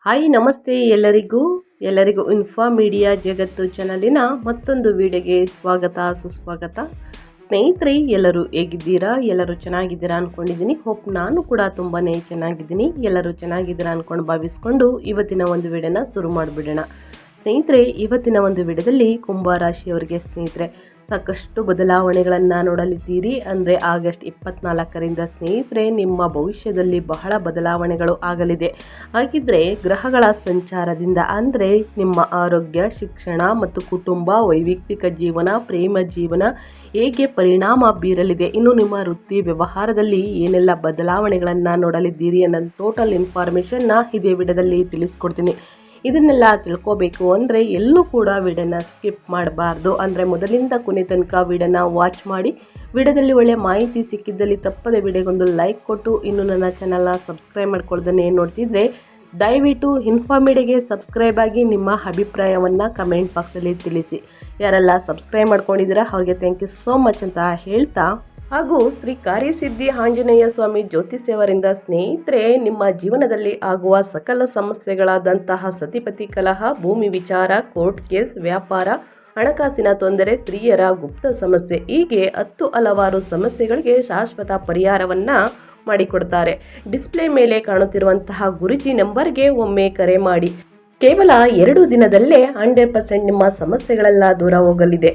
Hi ನಮಸ್ತೆ ಎಲ್ಲರಿಗೂ info media ಜಗತ್ತು ಚಾನಲಿನ ಮತ್ತೊಂದು ವಿಡಿಯೋಗೆ ಸ್ವಾಗತ ಸುಸ್ವಾಗತ. ಸ್ನೇಹಿತರೆ, ಎಲ್ಲರೂ ಹೇಗಿದ್ದೀರಾ? ಎಲ್ಲರೂ ಚೆನ್ನಾಗಿದ್ದೀರಾ ಅಂದ್ಕೊಂಡಿದ್ದೀನಿ. ಹೋಪ್ ನಾನು ಕೂಡ ತುಂಬಾ ಚೆನ್ನಾಗಿದ್ದೀನಿ. ಎಲ್ಲರೂ ಚೆನ್ನಾಗಿದ್ದೀರಾ ಅಂದ್ಕೊಂಡು ಭಾವಿಸ್ಕೊಂಡು ಇವತ್ತಿನ ಒಂದು ವಿಡಿಯೋನ ಶುರು ಮಾಡಿಬಿಡೋಣ. ಸ್ನೇಹಿತರೆ, ಇವತ್ತಿನ ಒಂದು ವಿಡಿಯೋದಲ್ಲಿ ಕುಂಭ ರಾಶಿಯವರಿಗೆ ಸ್ನೇಹಿತರೆ ಸಾಕಷ್ಟು ಬದಲಾವಣೆಗಳನ್ನು ನೋಡಲಿದ್ದೀರಿ. ಅಂದರೆ ಆಗಸ್ಟ್ 24ರಿಂದ ಸ್ನೇಹಿತರೆ ನಿಮ್ಮ ಭವಿಷ್ಯದಲ್ಲಿ ಬಹಳ ಬದಲಾವಣೆಗಳು ಆಗಲಿದೆ. ಹಾಗಿದ್ರೆ ಗ್ರಹಗಳ ಸಂಚಾರದಿಂದ ಅಂದರೆ ನಿಮ್ಮ ಆರೋಗ್ಯ, ಶಿಕ್ಷಣ ಮತ್ತು ಕುಟುಂಬ, ವೈಯಕ್ತಿಕ ಜೀವನ, ಪ್ರೇಮ ಜೀವನ ಹೇಗೆ ಪರಿಣಾಮ ಬೀರಲಿದೆ, ಇನ್ನು ನಿಮ್ಮ ವೃತ್ತಿ ವ್ಯವಹಾರದಲ್ಲಿ ಏನೆಲ್ಲ ಬದಲಾವಣೆಗಳನ್ನು ನೋಡಲಿದ್ದೀರಿ ಅನ್ನೋ ಟೋಟಲ್ ಇನ್ಫಾರ್ಮೇಷನ್ನ ಇದೇ ವಿಡಿಯೋದಲ್ಲಿ ತಿಳಿಸ್ಕೊಡ್ತೀನಿ. ಇದನ್ನೆಲ್ಲ ತಿಳ್ಕೋಬೇಕು ಅಂದರೆ ಎಲ್ಲೂ ಕೂಡ ವಿಡಿಯೋನ ಸ್ಕಿಪ್ ಮಾಡಬಾರ್ದು. ಅಂದರೆ ಮೊದಲಿಂದ ಕೊನೆ ತನಕ ವಿಡಿಯೋನ ವಾಚ್ ಮಾಡಿ. ವಿಡಿಯೋದಲ್ಲಿ ಒಳ್ಳೆ ಮಾಹಿತಿ ಸಿಕ್ಕಿದ್ದಲ್ಲಿ ತಪ್ಪದೆ ವಿಡಿಯೋಗೊಂದು ಲೈಕ್ ಕೊಟ್ಟು, ಇನ್ನು ನನ್ನ ಚಾನಲ್ನ ಸಬ್ಸ್ಕ್ರೈಬ್ ಮಾಡ್ಕೊಳ್ದೇ ನೋಡ್ತಿದ್ರೆ ದಯವಿಟ್ಟು ಇನ್ಫಾ ಮೀಡಿಯಾಗೆ ಸಬ್ಸ್ಕ್ರೈಬ್ ಆಗಿ ನಿಮ್ಮ ಅಭಿಪ್ರಾಯವನ್ನು ಕಮೆಂಟ್ ಬಾಕ್ಸಲ್ಲಿ ತಿಳಿಸಿ. ಯಾರೆಲ್ಲ ಸಬ್ಸ್ಕ್ರೈಬ್ ಮಾಡ್ಕೊಂಡಿದ್ದೀರಾ ಅವ್ರಿಗೆ ಥ್ಯಾಂಕ್ ಯು ಸೋ ಮಚ್ ಅಂತ ಹೇಳ್ತಾ, ಹಾಗೂ ಶ್ರೀ ಕಾರ್ಯಸಿದ್ಧಿ ಆಂಜನೇಯ ಸ್ವಾಮಿ ಜ್ಯೋತಿಷ್ಯವರಿಂದ ಸ್ನೇಹಿತರೆ ನಿಮ್ಮ ಜೀವನದಲ್ಲಿ ಆಗುವ ಸಕಲ ಸಮಸ್ಯೆಗಳಾದಂತಹ ಸತಿಪತಿ ಕಲಹ, ಭೂಮಿ ವಿಚಾರ, ಕೋರ್ಟ್ ಕೇಸ್, ವ್ಯಾಪಾರ, ಹಣಕಾಸಿನ ತೊಂದರೆ, ಸ್ತ್ರೀಯರ ಗುಪ್ತ ಸಮಸ್ಯೆ, ಹೀಗೆ 10 ಹಲವಾರು ಸಮಸ್ಯೆಗಳಿಗೆ ಶಾಶ್ವತ ಪರಿಹಾರವನ್ನು ಮಾಡಿಕೊಡ್ತಾರೆ. ಡಿಸ್ಪ್ಲೇ ಮೇಲೆ ಕಾಣುತ್ತಿರುವಂತಹ ಗುರುಜಿ ನಂಬರ್ಗೆ ಒಮ್ಮೆ ಕರೆ ಮಾಡಿ. ಕೇವಲ 2 ದಿನದಲ್ಲೇ 100% ನಿಮ್ಮ ಸಮಸ್ಯೆಗಳೆಲ್ಲ ದೂರ ಹೋಗಲಿದೆ.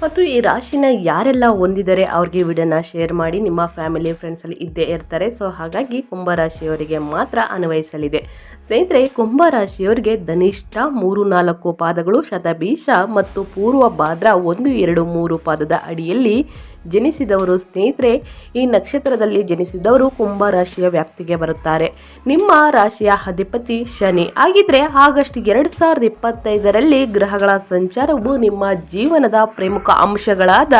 ಮತ್ತು ಈ ರಾಶಿನ ಯಾರೆಲ್ಲ ಹೊಂದಿದ್ದಾರೆ ಅವ್ರಿಗೆ ವಿಡಿಯೋನ ಶೇರ್ ಮಾಡಿ. ನಿಮ್ಮ ಫ್ಯಾಮಿಲಿ ಫ್ರೆಂಡ್ಸಲ್ಲಿ ಇದ್ದೇ ಇರ್ತಾರೆ. ಸೊ ಹಾಗಾಗಿ ಕುಂಭರಾಶಿಯವರಿಗೆ ಮಾತ್ರ ಅನ್ವಯಿಸಲಿದೆ. ಸ್ನೇಹಿತರೆ, ಕುಂಭರಾಶಿಯವರಿಗೆ ಧನಿಷ್ಠ 3-4 ಪಾದಗಳು, ಶತಭೀಷ ಮತ್ತು ಪೂರ್ವ ಭಾದ್ರ 1-2-3 ಪಾದದ ಅಡಿಯಲ್ಲಿ ಜನಿಸಿದವರು ಸ್ನೇಹಿತರೆ ಈ ನಕ್ಷತ್ರದಲ್ಲಿ ಜನಿಸಿದವರು ಕುಂಭರಾಶಿಯ ವ್ಯಾಪ್ತಿಗೆ ಬರುತ್ತಾರೆ. ನಿಮ್ಮ ರಾಶಿಯ ಅಧಿಪತಿ ಶನಿ. ಹಾಗಿದ್ರೆ ಆಗಸ್ಟ್ 2025ರಲ್ಲಿ ಗ್ರಹಗಳ ಸಂಚಾರವು ನಿಮ್ಮ ಜೀವನದ ಪ್ರಮುಖ ಅಂಶಗಳಾದ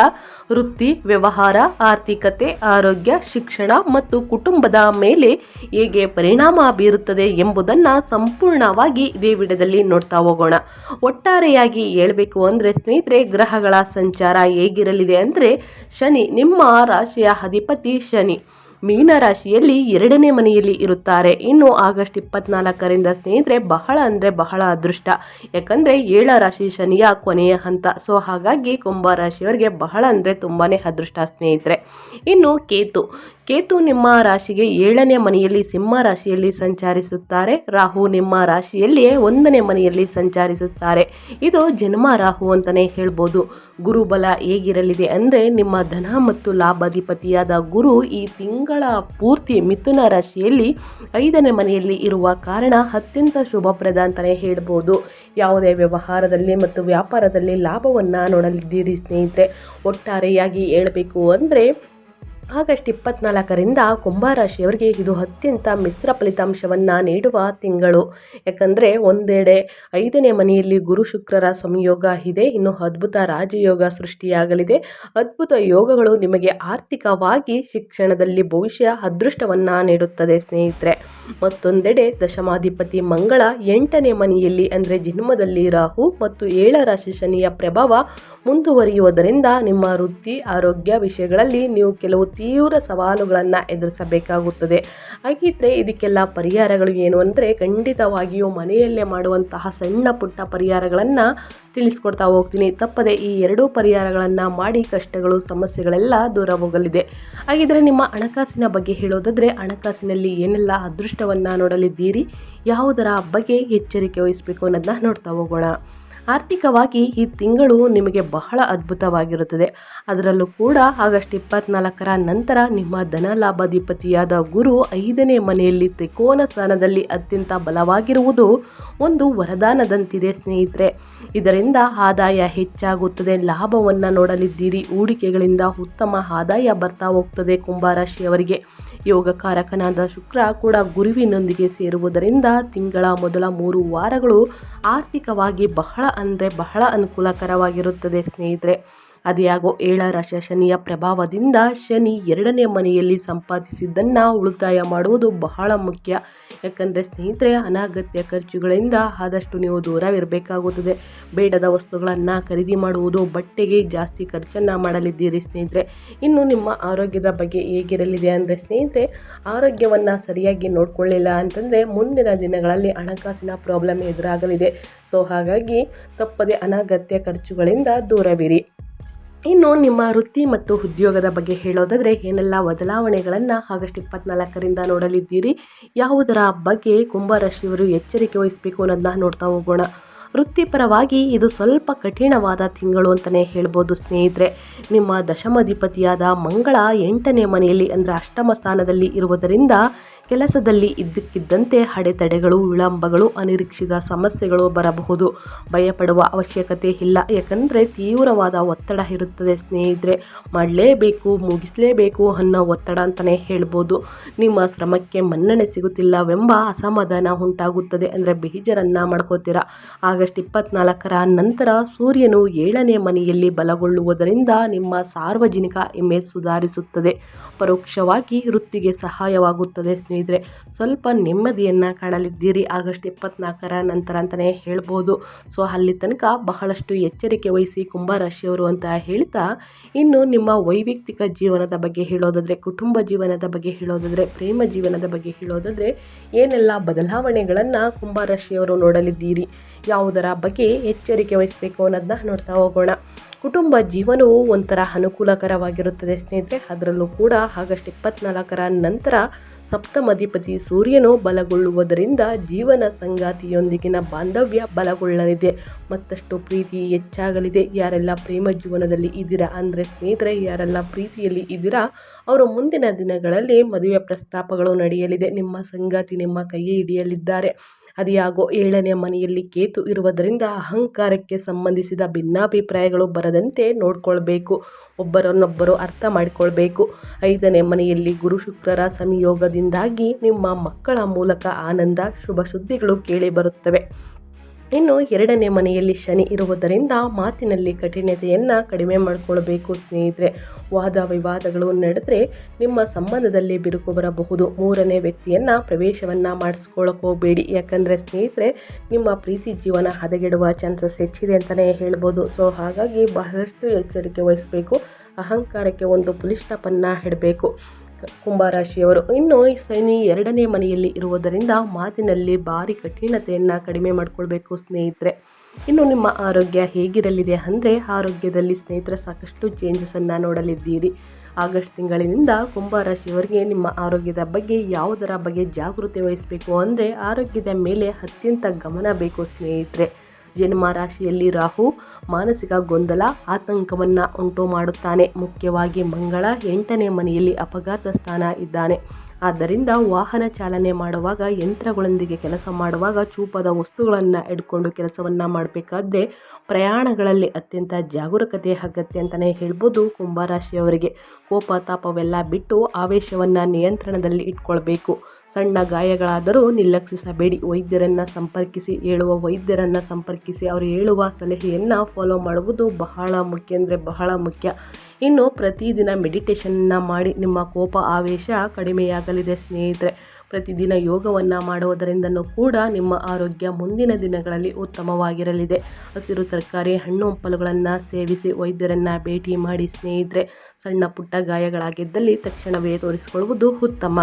ವೃತ್ತಿ, ವ್ಯವಹಾರ, ಆರ್ಥಿಕತೆ, ಆರೋಗ್ಯ, ಶಿಕ್ಷಣ ಮತ್ತು ಕುಟುಂಬದ ಮೇಲೆ ಹೇಗೆ ಪರಿಣಾಮ ಬೀರುತ್ತದೆ ಎಂಬುದನ್ನು ಸಂಪೂರ್ಣವಾಗಿ ಇದೇ ವಿಡಿಯೋದಲ್ಲಿ ನೋಡ್ತಾ ಹೋಗೋಣ. ಒಟ್ಟಾರೆಯಾಗಿ ಹೇಳಬೇಕು ಅಂದರೆ ಸ್ನೇಹಿತರೆ, ಗ್ರಹಗಳ ಸಂಚಾರ ಹೇಗಿರಲಿದೆ ಅಂದರೆ ಶನಿ, ನಿಮ್ಮ ರಾಶಿಯ ಅಧಿಪತಿ ಶನಿ ಮೀನ ರಾಶಿಯಲ್ಲಿ 2ನೇ ಮನೆಯಲ್ಲಿ ಇರುತ್ತಾರೆ. ಇನ್ನು ಆಗಸ್ಟ್ 24ರಿಂದ ಸ್ನೇಹಿತರೆ ಬಹಳ ಅದೃಷ್ಟ. ಯಾಕಂದರೆ 7 ರಾಶಿ ಶನಿಯ ಕೊನೆಯ ಹಂತ. ಸೊ ಹಾಗಾಗಿ ಕುಂಭ ರಾಶಿಯವರಿಗೆ ತುಂಬಾ ಅದೃಷ್ಟ ಸ್ನೇಹಿತರೆ. ಇನ್ನು ಕೇತು ನಿಮ್ಮ ರಾಶಿಗೆ 7ನೇ ಮನೆಯಲ್ಲಿ ಸಿಂಹ ರಾಶಿಯಲ್ಲಿ ಸಂಚರಿಸುತ್ತಾರೆ. ರಾಹು ನಿಮ್ಮ ರಾಶಿಯಲ್ಲಿ 1ನೇ ಮನೆಯಲ್ಲಿ ಸಂಚರಿಸುತ್ತಾರೆ. ಇದು ಜನ್ಮ ರಾಹು ಅಂತಲೇ ಹೇಳ್ಬೋದು. ಗುರುಬಲ ಹೇಗಿರಲಿದೆ ಅಂದರೆ ನಿಮ್ಮ ಧನ ಮತ್ತು ಲಾಭಾಧಿಪತಿಯಾದ ಗುರು ಈ ತಿಂಗಳ ಪೂರ್ತಿ ಮಿಥುನ ರಾಶಿಯಲ್ಲಿ 5ನೇ ಮನೆಯಲ್ಲಿ ಇರುವ ಕಾರಣ ಅತ್ಯಂತ ಶುಭಪ್ರದ ಅಂತಲೇ ಹೇಳ್ಬೋದು. ಯಾವುದೇ ವ್ಯವಹಾರದಲ್ಲಿ ಮತ್ತು ವ್ಯಾಪಾರದಲ್ಲಿ ಲಾಭವನ್ನು ನೋಡಲಿದ್ದೀರಿ ಸ್ನೇಹಿತರೆ. ಒಟ್ಟಾರೆಯಾಗಿ ಹೇಳಬೇಕು ಅಂದರೆ ಆಗಸ್ಟ್ 24ರಿಂದ ಕುಂಭರಾಶಿಯವರಿಗೆ ಇದು ಅತ್ಯಂತ ಮಿಶ್ರ ಫಲಿತಾಂಶವನ್ನು ನೀಡುವ ತಿಂಗಳು. ಯಾಕಂದರೆ ಒಂದೆಡೆ 5ನೇ ಮನೆಯಲ್ಲಿ ಗುರು ಶುಕ್ರರ ಸಂಯೋಗ ಇದೆ. ಇನ್ನು ಅದ್ಭುತ ರಾಜಯೋಗ ಸೃಷ್ಟಿಯಾಗಲಿದೆ. ಅದ್ಭುತ ಯೋಗಗಳು ನಿಮಗೆ ಆರ್ಥಿಕವಾಗಿ, ಶಿಕ್ಷಣದಲ್ಲಿ ಭವಿಷ್ಯ ಅದೃಷ್ಟವನ್ನು ನೀಡುತ್ತದೆ ಸ್ನೇಹಿತರೆ. ಮತ್ತೊಂದೆಡೆ ದಶಮಾಧಿಪತಿ ಮಂಗಳ 8ನೇ ಮನೆಯಲ್ಲಿ ಅಂದರೆ ಜನ್ಮದಲ್ಲಿ ರಾಹು ಮತ್ತು 7 ರಾಶಿ ಶನಿಯ ಪ್ರಭಾವ ಮುಂದುವರಿಯುವುದರಿಂದ ನಿಮ್ಮ ವೃತ್ತಿ, ಆರೋಗ್ಯ ವಿಷಯಗಳಲ್ಲಿ ನೀವು ಕೆಲವು ತೀವ್ರ ಸವಾಲುಗಳನ್ನು ಎದುರಿಸಬೇಕಾಗುತ್ತದೆ. ಹಾಗಿದ್ರೆ ಇದಕ್ಕೆಲ್ಲ ಪರಿಹಾರಗಳು ಏನು ಅಂದರೆ ಖಂಡಿತವಾಗಿಯೂ ಮನೆಯಲ್ಲೇ ಮಾಡುವಂತಹ ಸಣ್ಣ ಪುಟ್ಟ ಪರಿಹಾರಗಳನ್ನು ತಿಳಿಸ್ಕೊಡ್ತಾ ಹೋಗ್ತೀನಿ. ತಪ್ಪದೆ ಈ 2 ಪರಿಹಾರಗಳನ್ನು ಮಾಡಿ ಕಷ್ಟಗಳು, ಸಮಸ್ಯೆಗಳೆಲ್ಲ ದೂರ ಹೋಗಲಿದೆ. ಹಾಗಿದ್ರೆ ನಿಮ್ಮ ಹಣಕಾಸಿನ ಬಗ್ಗೆ ಹೇಳೋದಾದರೆ ಹಣಕಾಸಿನಲ್ಲಿ ಏನೆಲ್ಲ ಅದೃಷ್ಟವನ್ನು ನೋಡಲಿದ್ದೀರಿ, ಯಾವುದರ ಬಗ್ಗೆ ಎಚ್ಚರಿಕೆ ವಹಿಸಬೇಕು ಅನ್ನೋದನ್ನ ನೋಡ್ತಾ ಹೋಗೋಣ. ಆರ್ಥಿಕವಾಗಿ ಈ ತಿಂಗಳು ನಿಮಗೆ ಬಹಳ ಅದ್ಭುತವಾಗಿರುತ್ತದೆ. ಅದರಲ್ಲೂ ಕೂಡ ಆಗಸ್ಟ್ 24ರ ನಂತರ ನಿಮ್ಮ ಧನ ಲಾಭಾಧಿಪತಿಯಾದ ಗುರು 5ನೇ ಮನೆಯಲ್ಲಿ ತ್ರಿಕೋನ ಸ್ಥಾನದಲ್ಲಿ ಅತ್ಯಂತ ಬಲವಾಗಿರುವುದು ಒಂದು ವರದಾನದಂತಿದೆ ಸ್ನೇಹಿತರೆ. ಇದರಿಂದ ಆದಾಯ ಹೆಚ್ಚಾಗುತ್ತದೆ, ಲಾಭವನ್ನು ನೋಡಲಿದ್ದೀರಿ. ಹೂಡಿಕೆಗಳಿಂದ ಉತ್ತಮ ಆದಾಯ ಬರ್ತಾ ಹೋಗ್ತದೆ. ಕುಂಭರಾಶಿಯವರಿಗೆ ಯೋಗಕಾರಕನಾದ ಶುಕ್ರ ಕೂಡ ಗುರುವಿನೊಂದಿಗೆ ಸೇರುವುದರಿಂದ ತಿಂಗಳ ಮೊದಲ 3 ವಾರಗಳು ಆರ್ಥಿಕವಾಗಿ ಬಹಳ ಅನುಕೂಲಕರವಾಗಿರುತ್ತದೆ ಸ್ನೇಹಿತರೆ. ಅದ್ಯಾಗೋ 7ರ ಶನಿಯ ಪ್ರಭಾವದಿಂದ ಶನಿ 2ನೇ ಮನೆಯಲ್ಲಿ ಸಂಪಾದಿಸಿದ್ದನ್ನು ಉಳಿತಾಯ ಮಾಡುವುದು ಬಹಳ ಮುಖ್ಯ. ಯಾಕಂದರೆ ಸ್ನೇಹಿತರೆ, ಅನಗತ್ಯ ಖರ್ಚುಗಳಿಂದ ಆದಷ್ಟು ನೀವು ದೂರವಿರಬೇಕಾಗುತ್ತದೆ. ಬೇಡದ ವಸ್ತುಗಳನ್ನು ಖರೀದಿ ಮಾಡುವುದು, ಬಟ್ಟೆಗೆ ಜಾಸ್ತಿ ಖರ್ಚನ್ನು ಮಾಡಲಿದ್ದೀರಿ ಸ್ನೇಹಿತರೆ. ಇನ್ನು ನಿಮ್ಮ ಆರೋಗ್ಯದ ಬಗ್ಗೆ ಹೇಗಿರಲಿದೆ ಅಂದರೆ ಸ್ನೇಹಿತರೆ, ಆರೋಗ್ಯವನ್ನು ಸರಿಯಾಗಿ ನೋಡಿಕೊಳ್ಳಿಲ್ಲ ಅಂತಂದರೆ ಮುಂದಿನ ದಿನಗಳಲ್ಲಿ ಹಣಕಾಸಿನ ಪ್ರಾಬ್ಲಮ್ ಎದುರಾಗಲಿದೆ. ಸೊ ಹಾಗಾಗಿ ತಪ್ಪದೆ ಅನಗತ್ಯ ಖರ್ಚುಗಳಿಂದ ದೂರವಿರಿ. ಇನ್ನು ನಿಮ್ಮ ವೃತ್ತಿ ಮತ್ತು ಉದ್ಯೋಗದ ಬಗ್ಗೆ ಹೇಳೋದಾದರೆ ಏನೆಲ್ಲ ಬದಲಾವಣೆಗಳನ್ನು ಆಗಸ್ಟ್ 24ರಿಂದ ನೋಡಲಿದ್ದೀರಿ, ಯಾವುದರ ಬಗ್ಗೆ ಕುಂಭರಾಶಿಯವರು ಎಚ್ಚರಿಕೆ ವಹಿಸಬೇಕು ಅನ್ನೋದನ್ನ ನೋಡ್ತಾ ಹೋಗೋಣ. ವೃತ್ತಿಪರವಾಗಿ ಇದು ಸ್ವಲ್ಪ ಕಠಿಣವಾದ ತಿಂಗಳು ಅಂತಲೇ ಹೇಳ್ಬೋದು ಸ್ನೇಹಿತರೆ. ನಿಮ್ಮ ದಶಮಾಧಿಪತಿಯಾದ ಮಂಗಳ 8ನೇ ಮನೆಯಲ್ಲಿ ಅಂದರೆ ಅಷ್ಟಮ ಸ್ಥಾನದಲ್ಲಿ ಇರುವುದರಿಂದ ಕೆಲಸದಲ್ಲಿ ಇದ್ದಕ್ಕಿದ್ದಂತೆ ಅಡೆತಡೆಗಳು, ವಿಳಂಬಗಳು, ಅನಿರೀಕ್ಷಿತ ಸಮಸ್ಯೆಗಳು ಬರಬಹುದು. ಭಯಪಡುವ ಅವಶ್ಯಕತೆ ಇಲ್ಲ, ಯಾಕಂದರೆ ತೀವ್ರವಾದ ಒತ್ತಡ ಇರುತ್ತದೆ ಸ್ನೇಹಿತರೆ. ಮಾಡಲೇಬೇಕು, ಮುಗಿಸಲೇಬೇಕು ಅನ್ನೋ ಒತ್ತಡ ಅಂತಲೇ ಹೇಳ್ಬೋದು. ನಿಮ್ಮ ಶ್ರಮಕ್ಕೆ ಮನ್ನಣೆ ಸಿಗುತ್ತಿಲ್ಲವೆಂಬ ಅಸಮಾಧಾನ ಉಂಟಾಗುತ್ತದೆ, ಅಂದರೆ ಬೇಜಾರನ್ನು ಮಾಡ್ಕೋತೀರ. ಆಗಸ್ಟ್ 24ರ ನಂತರ ಸೂರ್ಯನು 7ನೇ ಮನೆಯಲ್ಲಿ ಬಲಗೊಳ್ಳುವುದರಿಂದ ನಿಮ್ಮ ಸಾರ್ವಜನಿಕ ಇಮೇಜ್ ಸುಧಾರಿಸುತ್ತದೆ. ಪರೋಕ್ಷವಾಗಿ ವೃತ್ತಿಗೆ ಸಹಾಯವಾಗುತ್ತದೆ ಸ್ನೇಹಿತರೆ. ಸ್ವಲ್ಪ ನೆಮ್ಮದಿಯನ್ನು ಕಾಣಲಿದ್ದೀರಿ ಆಗಸ್ಟ್ 24ರ ನಂತರ ಅಂತಲೇ ಹೇಳ್ಬೋದು. ಸೊ ಅಲ್ಲಿ ತನಕ ಬಹಳಷ್ಟು ಎಚ್ಚರಿಕೆ ವಹಿಸಿ ಕುಂಭರಾಶಿಯವರು ಅಂತ ಹೇಳ್ತಾ, ಇನ್ನು ನಿಮ್ಮ ವೈಯಕ್ತಿಕ ಜೀವನದ ಬಗ್ಗೆ ಹೇಳೋದಾದರೆ, ಕುಟುಂಬ ಜೀವನದ ಬಗ್ಗೆ ಹೇಳೋದಾದರೆ, ಪ್ರೇಮ ಜೀವನದ ಬಗ್ಗೆ ಹೇಳೋದಾದರೆ ಏನೆಲ್ಲ ಬದಲಾವಣೆಗಳನ್ನು ಕುಂಭರಾಶಿಯವರು ನೋಡಲಿದ್ದೀರಿ, ಯಾವುದರ ಬಗ್ಗೆ ಎಚ್ಚರಿಕೆ ವಹಿಸಬೇಕು ಅನ್ನೋದನ್ನ ನೋಡ್ತಾ ಹೋಗೋಣ. ಕುಟುಂಬ ಜೀವನವು ಒಂಥರ ಅನುಕೂಲಕರವಾಗಿರುತ್ತದೆ ಸ್ನೇಹಿತರೆ. ಅದರಲ್ಲೂ ಕೂಡ ಆಗಸ್ಟ್ 24ರ ನಂತರ ಸಪ್ತಮಾಧಿಪತಿ ಸೂರ್ಯನು ಬಲಗೊಳ್ಳುವುದರಿಂದ ಜೀವನ ಸಂಗಾತಿಯೊಂದಿಗಿನ ಬಾಂಧವ್ಯ ಬಲಗೊಳ್ಳಲಿದೆ, ಮತ್ತಷ್ಟು ಪ್ರೀತಿ ಹೆಚ್ಚಾಗಲಿದೆ. ಯಾರೆಲ್ಲ ಪ್ರೇಮ ಜೀವನದಲ್ಲಿ ಇದ್ದೀರಾ ಅಂದರೆ ಸ್ನೇಹಿತರೆ, ಯಾರೆಲ್ಲ ಪ್ರೀತಿಯಲ್ಲಿ ಇದ್ದೀರಾ ಅವರು ಮುಂದಿನ ದಿನಗಳಲ್ಲಿ ಮದುವೆ ಪ್ರಸ್ತಾಪಗಳು ನಡೆಯಲಿದೆ. ನಿಮ್ಮ ಸಂಗಾತಿ ನಿಮ್ಮ ಕೈ ಹಿಡಿಯಲಿದ್ದಾರೆ. ಅದ್ಯಾಗೋ 7ನೇ ಮನೆಯಲ್ಲಿ ಕೇತು ಇರುವುದರಿಂದ ಅಹಂಕಾರಕ್ಕೆ ಸಂಬಂಧಿಸಿದ ಭಿನ್ನಾಭಿಪ್ರಾಯಗಳು ಬರದಂತೆ ನೋಡ್ಕೊಳ್ಬೇಕು, ಒಬ್ಬರನ್ನೊಬ್ಬರು ಅರ್ಥ ಮಾಡಿಕೊಳ್ಬೇಕು. 5ನೇ ಮನೆಯಲ್ಲಿ ಗುರು ಶುಕ್ರರ ಸಂಯೋಗದಿಂದಾಗಿ ನಿಮ್ಮ ಮಕ್ಕಳ ಮೂಲಕ ಆನಂದ, ಶುಭ ಸುದ್ದಿಗಳು ಕೇಳಿ ಬರುತ್ತವೆ. ಇನ್ನು 2ನೇ ಮನೆಯಲ್ಲಿ ಶನಿ ಇರುವುದರಿಂದ ಮಾತಿನಲ್ಲಿ ಕಠಿಣತೆಯನ್ನು ಕಡಿಮೆ ಮಾಡಿಕೊಳ್ಬೇಕು ಸ್ನೇಹಿತರೆ. ವಾದ ವಿವಾದಗಳು ನಡೆದರೆ ನಿಮ್ಮ ಸಂಬಂಧದಲ್ಲಿ ಬಿರುಕು ಬರಬಹುದು. 3ನೇ ವ್ಯಕ್ತಿಯನ್ನು ಪ್ರವೇಶವನ್ನು ಮಾಡಿಸ್ಕೊಳ್ಳೋಕೋಬೇಡಿ, ಯಾಕಂದರೆ ಸ್ನೇಹಿತರೆ ನಿಮ್ಮ ಪ್ರೀತಿ ಜೀವನ ಹದಗೆಡುವ ಚಾನ್ಸಸ್ ಹೆಚ್ಚಿದೆ ಅಂತಲೇ ಹೇಳ್ಬೋದು. ಸೊ ಹಾಗಾಗಿ ಬಹಳಷ್ಟು ಎಚ್ಚರಿಕೆ ವಹಿಸಬೇಕು, ಅಹಂಕಾರಕ್ಕೆ ಒಂದು ಪುಲಿ ಸ್ಟಾಪನ್ನು ಇಡಬೇಕು ಕುಂಭರಾಶಿಯವರು. ಇನ್ನು ಶನಿ 2ನೇ ಮನೆಯಲ್ಲಿ ಇರುವುದರಿಂದ ಮಾತಿನಲ್ಲಿ ಭಾರಿ ಕಠಿಣತೆಯನ್ನು ಕಡಿಮೆ ಮಾಡಿಕೊಳ್ಬೇಕು ಸ್ನೇಹಿತರೆ. ಇನ್ನು ನಿಮ್ಮ ಆರೋಗ್ಯ ಹೇಗಿರಲಿದೆ ಅಂದರೆ, ಆರೋಗ್ಯದಲ್ಲಿ ಸ್ನೇಹಿತರೆ ಸಾಕಷ್ಟು ಚೇಂಜಸನ್ನು ನೋಡಲಿದ್ದೀರಿ. ಆಗಸ್ಟ್ ತಿಂಗಳಿನಿಂದ ಕುಂಭರಾಶಿಯವರಿಗೆ ನಿಮ್ಮ ಆರೋಗ್ಯದ ಬಗ್ಗೆ ಯಾವುದರ ಬಗ್ಗೆ ಜಾಗೃತಿ ವಹಿಸಬೇಕು ಅಂದರೆ, ಆರೋಗ್ಯದ ಮೇಲೆ ಅತ್ಯಂತ ಗಮನ ಬೇಕು ಸ್ನೇಹಿತರೆ. ಜನ್ಮ ರಾಶಿಯಲ್ಲಿ ರಾಹು ಮಾನಸಿಕ ಗೊಂದಲ, ಆತಂಕವನ್ನು ಉಂಟು ಮಾಡುತ್ತಾನೆ. ಮುಖ್ಯವಾಗಿ ಮಂಗಳ 8ನೇ ಮನೆಯಲ್ಲಿ ಅಪಘಾತ ಸ್ಥಾನ ಇದ್ದಾನೆ. ಆದ್ದರಿಂದ ವಾಹನ ಚಾಲನೆ ಮಾಡುವಾಗ, ಯಂತ್ರಗಳೊಂದಿಗೆ ಕೆಲಸ ಮಾಡುವಾಗ, ಚೂಪಾದ ವಸ್ತುಗಳನ್ನು ಹಿಡ್ಕೊಂಡು ಕೆಲಸವನ್ನು ಮಾಡಬೇಕಾದ್ರೆ ಪ್ರಯಾಣಗಳಲ್ಲಿ ಅತ್ಯಂತ ಜಾಗರೂಕತೆ ಅಗತ್ಯ ಅಂತಲೇ ಹೇಳ್ಬೋದು ಕುಂಭರಾಶಿಯವರಿಗೆ. ಕೋಪ ತಾಪವೆಲ್ಲ ಬಿಟ್ಟು ಆವೇಶವನ್ನು ನಿಯಂತ್ರಣದಲ್ಲಿ ಇಟ್ಕೊಳ್ಬೇಕು. ಸಣ್ಣ ಗಾಯಗಳಾದರೂ ನಿರ್ಲಕ್ಷಿಸಬೇಡಿ. ವೈದ್ಯರನ್ನು ಸಂಪರ್ಕಿಸಿ, ಹೇಳುವ ವೈದ್ಯರನ್ನು ಸಂಪರ್ಕಿಸಿ, ಅವರು ಹೇಳುವ ಸಲಹೆಯನ್ನು ಫಾಲೋ ಮಾಡುವುದು ಬಹಳ ಮುಖ್ಯ ಅಂದರೆ ಬಹಳ ಮುಖ್ಯ. ಇನ್ನು ಪ್ರತಿದಿನ ಮೆಡಿಟೇಷನ್ನ ಮಾಡಿ ನಿಮ್ಮ ಕೋಪ ಆವೇಶ ಕಡಿಮೆಯಾಗಲಿದೆ ಸ್ನೇಹಿತರೆ. ಪ್ರತಿದಿನ ಯೋಗವನ್ನು ಮಾಡುವುದರಿಂದನೂ ಕೂಡ ನಿಮ್ಮ ಆರೋಗ್ಯ ಮುಂದಿನ ದಿನಗಳಲ್ಲಿ ಉತ್ತಮವಾಗಿರಲಿದೆ. ಹಸಿರು ತರಕಾರಿ, ಹಣ್ಣು ಹಂಪಲುಗಳನ್ನು ಸೇವಿಸಿ, ವೈದ್ಯರನ್ನು ಭೇಟಿ ಮಾಡಿ ಸ್ನೇಹಿತರೆ. ಸಣ್ಣ ಪುಟ್ಟ ಗಾಯಗಳಾಗಿದ್ದಲ್ಲಿ ತಕ್ಷಣವೇ ತೋರಿಸಿಕೊಳ್ಳುವುದು ಉತ್ತಮ.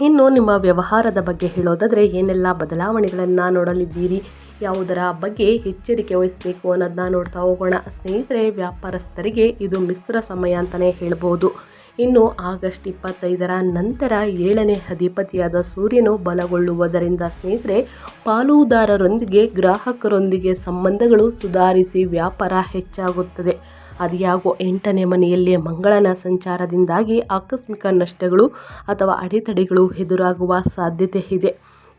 ಇನ್ನು ನಿಮ್ಮ ವ್ಯವಹಾರದ ಬಗ್ಗೆ ಹೇಳೋದಾದರೆ ಏನೆಲ್ಲ ಬದಲಾವಣೆಗಳನ್ನು ನೋಡಲಿದ್ದೀರಿ, ಯಾವುದರ ಬಗ್ಗೆ ಎಚ್ಚರಿಕೆ ವಹಿಸಬೇಕು ಅನ್ನೋದನ್ನ ನೋಡ್ತಾ ಹೋಗೋಣ ಸ್ನೇಹಿತರೆ. ವ್ಯಾಪಾರಸ್ಥರಿಗೆ ಇದು ಮಿಶ್ರ ಸಮಯ ಅಂತಲೇ ಹೇಳ್ಬೋದು. ಇನ್ನು ಆಗಸ್ಟ್ 25ರ ನಂತರ 7ನೇ ಅಧಿಪತಿಯಾದ ಸೂರ್ಯನು ಬಲಗೊಳ್ಳುವುದರಿಂದ ಸ್ನೇಹಿತರೆ ಪಾಲುದಾರರೊಂದಿಗೆ, ಗ್ರಾಹಕರೊಂದಿಗೆ ಸಂಬಂಧಗಳು ಸುಧಾರಿಸಿ ವ್ಯಾಪಾರ ಹೆಚ್ಚಾಗುತ್ತದೆ. ಅದ್ಯಾಗೋ 8ನೇ ಮನೆಯಲ್ಲಿ ಮಂಗಳನ ಸಂಚಾರದಿಂದಾಗಿ ಆಕಸ್ಮಿಕ ನಷ್ಟಗಳು ಅಥವಾ ಅಡೆತಡೆಗಳು ಎದುರಾಗುವ ಸಾಧ್ಯತೆ ಇದೆ.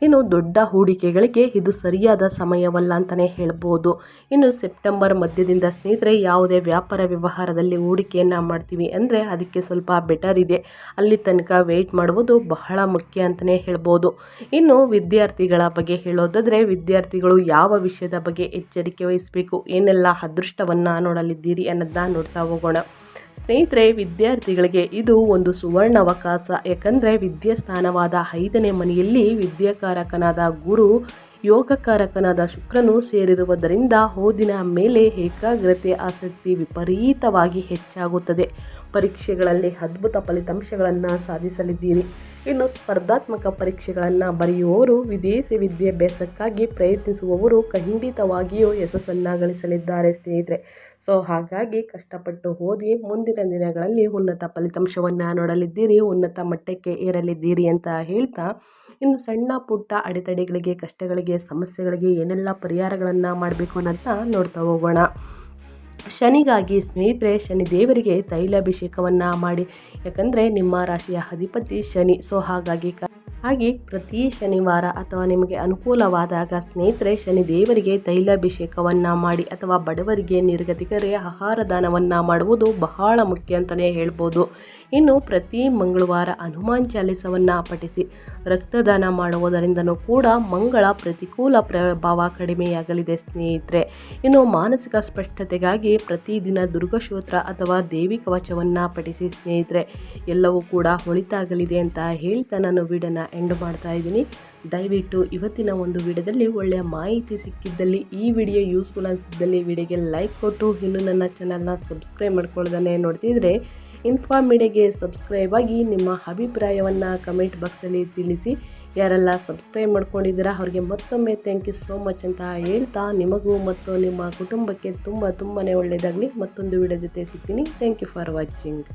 ಇನ್ನು ದೊಡ್ಡ ಹೂಡಿಕೆಗಳಿಗೆ ಇದು ಸರಿಯಾದ ಸಮಯವಲ್ಲ ಅಂತಲೇ ಹೇಳ್ಬೋದು. ಇನ್ನು ಸೆಪ್ಟೆಂಬರ್ ಮಧ್ಯದಿಂದ ಸ್ನೇಹಿತರೆ ಯಾವುದೇ ವ್ಯಾಪಾರ ವ್ಯವಹಾರದಲ್ಲಿ ಹೂಡಿಕೆಯನ್ನು ಮಾಡ್ತೀವಿ ಅಂದರೆ ಅದಕ್ಕೆ ಸ್ವಲ್ಪ ಬೆಟರ್ ಇದೆ. ಅಲ್ಲಿ ತನಕ ವೆಯ್ಟ್ ಮಾಡುವುದು ಬಹಳ ಮುಖ್ಯ ಅಂತಲೇ ಹೇಳ್ಬೋದು. ಇನ್ನು ವಿದ್ಯಾರ್ಥಿಗಳ ಬಗ್ಗೆ ಹೇಳೋದಾದರೆ ವಿದ್ಯಾರ್ಥಿಗಳು ಯಾವ ವಿಷಯದ ಬಗ್ಗೆ ಎಚ್ಚರಿಕೆ ವಹಿಸಬೇಕು, ಏನೆಲ್ಲ ಅದೃಷ್ಟವನ್ನು ನೋಡಲಿದ್ದೀರಿ ಅನ್ನೋದನ್ನ ನೋಡ್ತಾ ಹೋಗೋಣ. ಸ್ನೇಹಿತರೆ, ವಿದ್ಯಾರ್ಥಿಗಳಿಗೆ ಇದು ಒಂದು ಸುವರ್ಣ ಅವಕಾಶ. ಯಾಕಂದರೆ ವಿದ್ಯಾಸ್ಥಾನವಾದ 5ನೇ ಮನೆಯಲ್ಲಿ ವಿದ್ಯಾಕಾರಕನಾದ ಗುರು, ಯೋಗಕಾರಕನಾದ ಶುಕ್ರನು ಸೇರಿರುವುದರಿಂದ ಓದಿನ ಮೇಲೆ ಏಕಾಗ್ರತೆ, ಆಸಕ್ತಿ ವಿಪರೀತವಾಗಿ ಹೆಚ್ಚಾಗುತ್ತದೆ. ಪರೀಕ್ಷೆಗಳಲ್ಲಿ ಅದ್ಭುತ ಫಲಿತಾಂಶಗಳನ್ನು ಸಾಧಿಸಲಿದ್ದೀರಿ. ಇನ್ನು ಸ್ಪರ್ಧಾತ್ಮಕ ಪರೀಕ್ಷೆಗಳನ್ನು ಬರೆಯುವವರು, ವಿದೇಶಿ ವಿದ್ಯಾಭ್ಯಾಸಕ್ಕಾಗಿ ಪ್ರಯತ್ನಿಸುವವರು ಖಂಡಿತವಾಗಿಯೂ ಯಶಸ್ಸನ್ನು ಗಳಿಸಲಿದ್ದಾರೆ ಸ್ನೇಹಿತರೆ. ಸೊ ಹಾಗಾಗಿ ಕಷ್ಟಪಟ್ಟು ಓದಿ ಮುಂದಿನ ದಿನಗಳಲ್ಲಿ ಉನ್ನತ ಫಲಿತಾಂಶವನ್ನು ನೋಡಲಿದ್ದೀರಿ, ಉನ್ನತ ಮಟ್ಟಕ್ಕೆ ಏರಲಿದ್ದೀರಿ ಅಂತ ಹೇಳ್ತಾ, ಇನ್ನು ಸಣ್ಣ ಪುಟ್ಟ ಅಡೆತಡೆಗಳಿಗೆ, ಕಷ್ಟಗಳಿಗೆ, ಸಮಸ್ಯೆಗಳಿಗೆ ಏನೆಲ್ಲ ಪರಿಹಾರಗಳನ್ನು ಮಾಡಬೇಕು ಅನ್ನೋದನ್ನ ನೋಡ್ತಾ ಹೋಗೋಣ. ಶನಿಗಾಗಿ ಸ್ನೇಹಿತರೆ, ಶನಿ ದೇವರಿಗೆ ತೈಲಾಭಿಷೇಕವನ್ನು ಮಾಡಿ. ಯಾಕಂದರೆ ನಿಮ್ಮ ರಾಶಿಯ ಅಧಿಪತಿ ಶನಿ. ಸೊ ಹಾಗೆ ಪ್ರತಿ ಶನಿವಾರ ಅಥವಾ ನಿಮಗೆ ಅನುಕೂಲವಾದಾಗ ಸ್ನೇಹಿತರೆ ಶನಿ ದೇವರಿಗೆ ತೈಲಾಭಿಷೇಕವನ್ನು ಮಾಡಿ ಅಥವಾ ಬಡವರಿಗೆ, ನಿರ್ಗತಿಕರಿಗೆ ಆಹಾರ ದಾನವನ್ನು ಮಾಡುವುದು ಬಹಳ ಮುಖ್ಯ ಅಂತಲೇ ಹೇಳ್ಬೋದು. ಇನ್ನು ಪ್ರತಿ ಮಂಗಳವಾರ ಹನುಮಾನ್ ಚಾಲಿಸವನ್ನು ಪಠಿಸಿ. ರಕ್ತದಾನ ಮಾಡುವುದರಿಂದನೂ ಕೂಡ ಮಂಗಳ ಪ್ರತಿಕೂಲ ಪ್ರಭಾವ ಕಡಿಮೆಯಾಗಲಿದೆ ಸ್ನೇಹಿತರೆ. ಇನ್ನು ಮಾನಸಿಕ ಸ್ಪಷ್ಟತೆಗಾಗಿ ಪ್ರತಿದಿನ ದುರ್ಗಶೋತ್ರ ಅಥವಾ ದೇವಿ ಕವಚವನ್ನು ಪಠಿಸಿ ಸ್ನೇಹಿತರೆ. ಎಲ್ಲವೂ ಕೂಡ ಒಳಿತಾಗಲಿದೆ ಅಂತ ಹೇಳ್ತಾ ನಾನು ವಿಡಿಯೋನ ಎಂಡ್ ಮಾಡ್ತಾ ಇದ್ದೀನಿ. ದಯವಿಟ್ಟು ಇವತ್ತಿನ ಒಂದು ವಿಡಿಯೋದಲ್ಲಿ ಒಳ್ಳೆಯ ಮಾಹಿತಿ ಸಿಕ್ಕಿದ್ದಲ್ಲಿ, ಈ ವಿಡಿಯೋ ಯೂಸ್ಫುಲ್ ಅನಿಸಿದ್ದಲ್ಲಿ ವಿಡಿಯೋಗೆ ಲೈಕ್ ಕೊಟ್ಟು, ಇನ್ನು ನನ್ನ ಚಾನಲ್ನ ಸಬ್ಸ್ಕ್ರೈಬ್ ಮಾಡ್ಕೊಳ್ಳೋದನ್ನೇ ನೋಡ್ತಿದ್ರೆ ಇನ್ಫಾ ಮೀಡಿಯಾಗೆ ಸಬ್ಸ್ಕ್ರೈಬ್ ಆಗಿ ನಿಮ್ಮ ಅಭಿಪ್ರಾಯವನ್ನು ಕಮೆಂಟ್ ಬಾಕ್ಸಲ್ಲಿ ತಿಳಿಸಿ. ಯಾರೆಲ್ಲ ಸಬ್ಸ್ಕ್ರೈಬ್ ಮಾಡ್ಕೊಂಡಿದ್ದೀರಾ ಅವ್ರಿಗೆ ಮತ್ತೊಮ್ಮೆ ಥ್ಯಾಂಕ್ ಯು ಸೋ ಮಚ್ ಅಂತ ಹೇಳ್ತಾ, ನಿಮಗೂ ಮತ್ತು ನಿಮ್ಮ ಕುಟುಂಬಕ್ಕೆ ತುಂಬಾ ಒಳ್ಳೆಯದಾಗಲಿ. ಮತ್ತೊಂದು ವಿಡಿಯೋ ಜೊತೆ ಸಿಗ್ತೀನಿ. Thank you for watching.